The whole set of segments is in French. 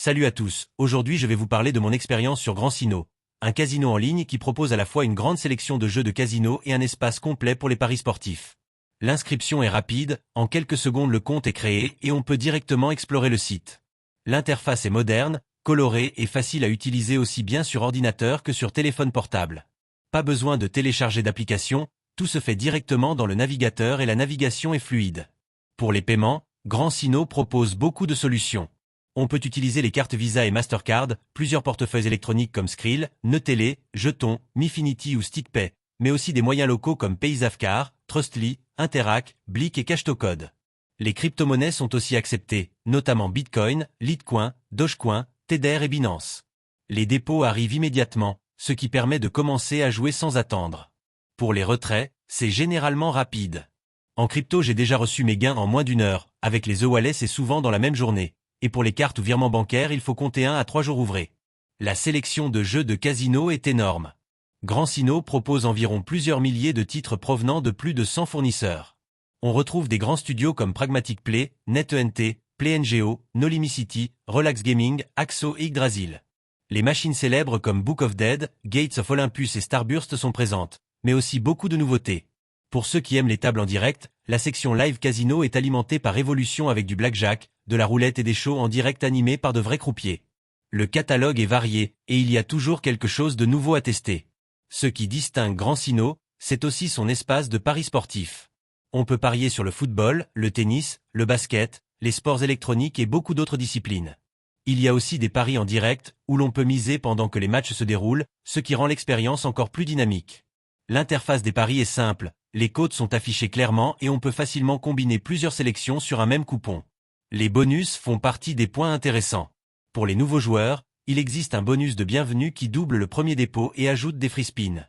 Salut à tous, aujourd'hui je vais vous parler de mon expérience sur GrandSino, un casino en ligne qui propose à la fois une grande sélection de jeux de casino et un espace complet pour les paris sportifs. L'inscription est rapide, en quelques secondes le compte est créé et on peut directement explorer le site. L'interface est moderne, colorée et facile à utiliser aussi bien sur ordinateur que sur téléphone portable. Pas besoin de télécharger d'application, tout se fait directement dans le navigateur et la navigation est fluide. Pour les paiements, GrandSino propose beaucoup de solutions. On peut utiliser les cartes Visa et Mastercard, plusieurs portefeuilles électroniques comme Skrill, Netelé, Jetons, Mifinity ou StickPay, mais aussi des moyens locaux comme Paysafcar, Trustly, Interac, Blick et Cashtocode. Les crypto-monnaies sont aussi acceptées, notamment Bitcoin, Litecoin, Dogecoin, Tether et Binance. Les dépôts arrivent immédiatement, ce qui permet de commencer à jouer sans attendre. Pour les retraits, c'est généralement rapide. En crypto, j'ai déjà reçu mes gains en moins d'une heure, avec les e-wallets c'est souvent dans la même journée. Et pour les cartes ou virements bancaires, il faut compter 1 à 3 jours ouvrés. La sélection de jeux de casino est énorme. GrandSino propose environ plusieurs milliers de titres provenant de plus de 100 fournisseurs. On retrouve des grands studios comme Pragmatic Play, NetEnt, PlayNGO, Nolimicity, Relax Gaming, Axo et Yggdrasil. Les machines célèbres comme Book of Dead, Gates of Olympus et Starburst sont présentes, mais aussi beaucoup de nouveautés. Pour ceux qui aiment les tables en direct, la section Live Casino est alimentée par Evolution avec du blackjack, de la roulette et des shows en direct animés par de vrais croupiers. Le catalogue est varié, et il y a toujours quelque chose de nouveau à tester. Ce qui distingue GrandSino, c'est aussi son espace de paris sportifs. On peut parier sur le football, le tennis, le basket, les sports électroniques et beaucoup d'autres disciplines. Il y a aussi des paris en direct, où l'on peut miser pendant que les matchs se déroulent, ce qui rend l'expérience encore plus dynamique. L'interface des paris est simple, les cotes sont affichées clairement et on peut facilement combiner plusieurs sélections sur un même coupon. Les bonus font partie des points intéressants. Pour les nouveaux joueurs, il existe un bonus de bienvenue qui double le premier dépôt et ajoute des free spins.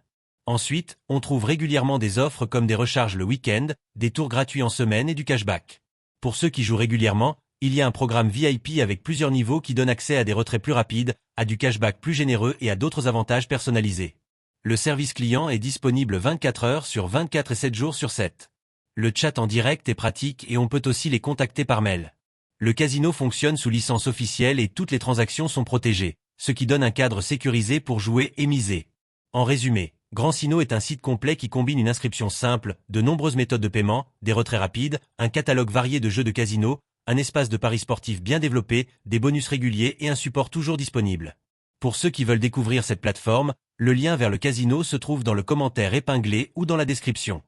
Ensuite, on trouve régulièrement des offres comme des recharges le week-end, des tours gratuits en semaine et du cashback. Pour ceux qui jouent régulièrement, il y a un programme VIP avec plusieurs niveaux qui donne accès à des retraits plus rapides, à du cashback plus généreux et à d'autres avantages personnalisés. Le service client est disponible 24 heures sur 24 et 7 jours sur 7. Le chat en direct est pratique et on peut aussi les contacter par mail. Le casino fonctionne sous licence officielle et toutes les transactions sont protégées, ce qui donne un cadre sécurisé pour jouer et miser. En résumé, GrandSino est un site complet qui combine une inscription simple, de nombreuses méthodes de paiement, des retraits rapides, un catalogue varié de jeux de casino, un espace de paris sportifs bien développé, des bonus réguliers et un support toujours disponible. Pour ceux qui veulent découvrir cette plateforme, le lien vers le casino se trouve dans le commentaire épinglé ou dans la description.